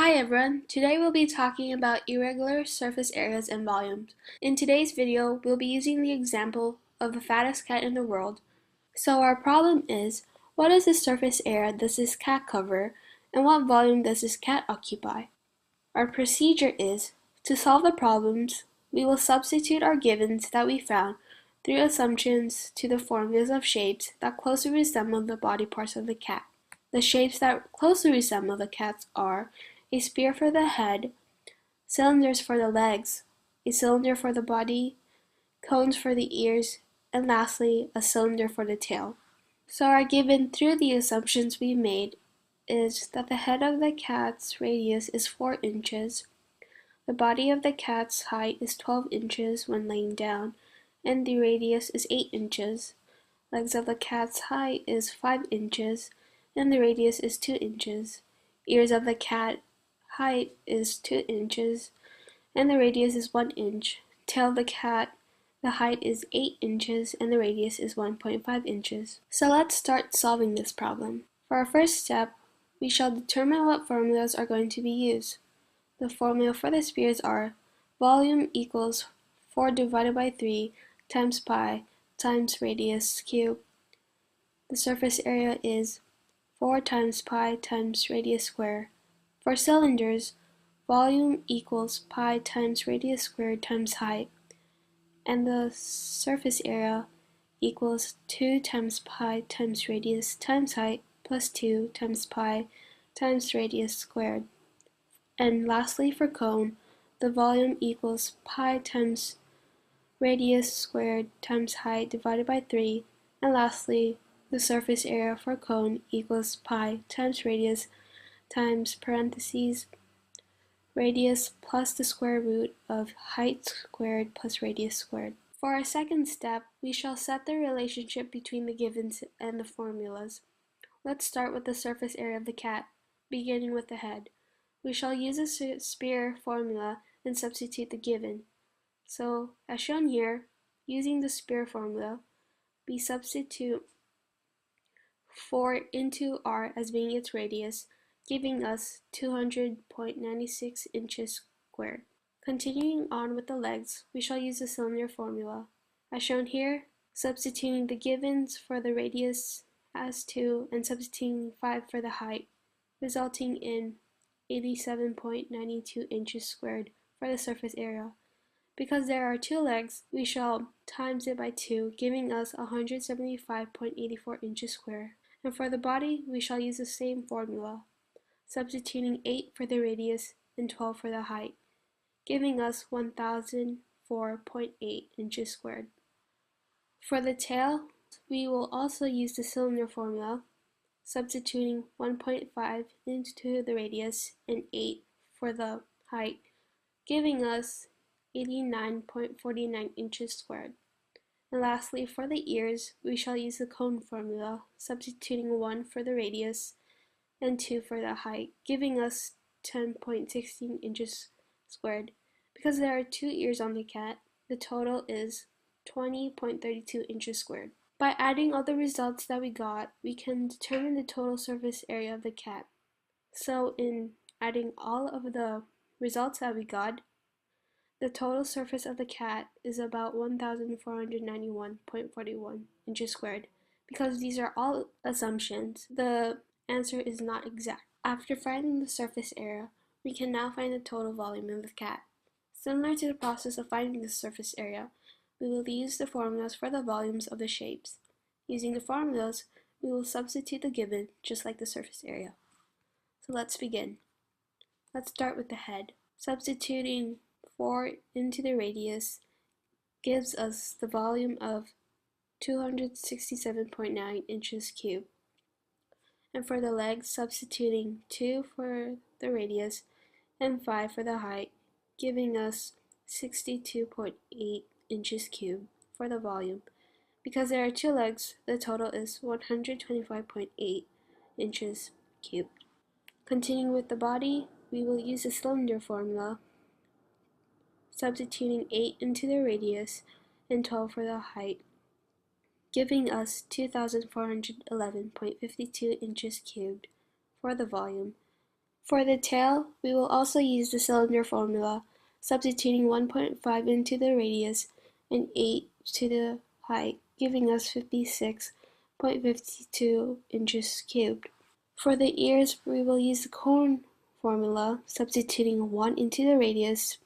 Hi everyone, today we'll be talking about irregular surface areas and volumes. In today's video, we'll be using the example of the fattest cat in the world. So our problem is, what is the surface area does this cat cover, and what volume does this cat occupy? Our procedure is, to solve the problems, we will substitute our givens that we found through assumptions to the formulas of shapes that closely resemble the body parts of the cat. The shapes that closely resemble the cats are a spear for the head, cylinders for the legs, a cylinder for the body, cones for the ears, and lastly, a cylinder for the tail. So our given through the assumptions we made is that the head of the cat's radius is 4 inches, the body of the cat's height is 12 inches when laying down, and the radius is 8 inches. Legs of the cat's height is 5 inches, and the radius is 2 inches. Ears of the cat height is 2 inches, and the radius is 1 inch. Tail of the cat, the height is 8 inches, and the radius is 1.5 inches. So let's start solving this problem. For our first step, we shall determine what formulas are going to be used. The formula for the spheres are volume equals 4 divided by 3 times pi times radius cubed. The surface area is 4 times pi times radius squared. For cylinders, volume equals pi times radius squared times height, and the surface area equals 2 times pi times radius times height plus 2 times pi times radius squared. And lastly, for cone, the volume equals pi times radius squared times height divided by 3, and lastly, the surface area for cone equals pi times radius times parentheses radius plus the square root of height squared plus radius squared. For our second step, we shall set the relationship between the givens and the formulas. Let's start with the surface area of the cat, beginning with the head. We shall use a spear formula and substitute the given. So, as shown here, using the spear formula, we substitute 4 into r as being its radius, giving us 200.96 inches squared. Continuing on with the legs, we shall use the cylinder formula. As shown here, substituting the givens for the radius as 2 and substituting 5 for the height, resulting in 87.92 inches squared for the surface area. Because there are 2 legs, we shall times it by 2, giving us 175.84 inches squared. And for the body, we shall use the same formula, substituting 8 for the radius and 12 for the height, giving us 1004.8 inches squared. For the tail, we will also use the cylinder formula, substituting 1.5 into the radius and 8 for the height, giving us 89.49 inches squared. And lastly, for the ears, we shall use the cone formula, substituting 1 for the radius and 2 for the height, giving us 10.16 inches squared. Because there are 2 ears on the cat, the total is 20.32 inches squared. By adding all the results that we got, we can determine the total surface area of the cat. So in adding all of the results that we got, the total surface of the cat is about 1,491.41 inches squared. Because these are all assumptions, the answer is not exact. After finding the surface area, we can now find the total volume of the cat. Similar to the process of finding the surface area, we will use the formulas for the volumes of the shapes. Using the formulas, we will substitute the given, just like the surface area. So let's begin. Let's start with the head. Substituting 4 into the radius gives us the volume of 267.9 inches cubed. And for the legs, substituting 2 for the radius and 5 for the height, giving us 62.8 inches cubed for the volume. Because there are 2 legs, the total is 125.8 inches cubed. Continuing with the body, we will use the cylinder formula, substituting 8 into the radius and 12 for the height, giving us 2,411.52 inches cubed for the volume. For the tail, we will also use the cylinder formula, substituting 1.5 into the radius and 8 to the height, giving us 56.52 inches cubed. For the ears, we will use the cone formula, substituting 1 into the radius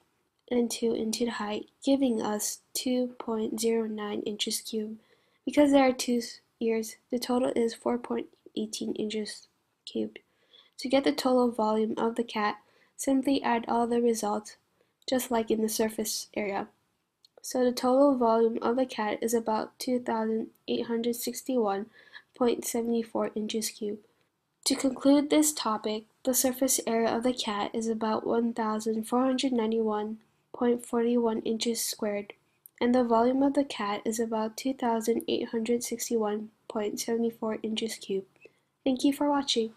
and 2 into the height, giving us 2.09 inches cubed. Because there are two ears, the total is 4.18 inches cubed. To get the total volume of the cat, simply add all the results, just like in the surface area. So the total volume of the cat is about 2,861.74 inches cubed. To conclude this topic, the surface area of the cat is about 1,491.41 inches squared, and the volume of the cat is about 2,861.74 inches cubed. Thank you for watching.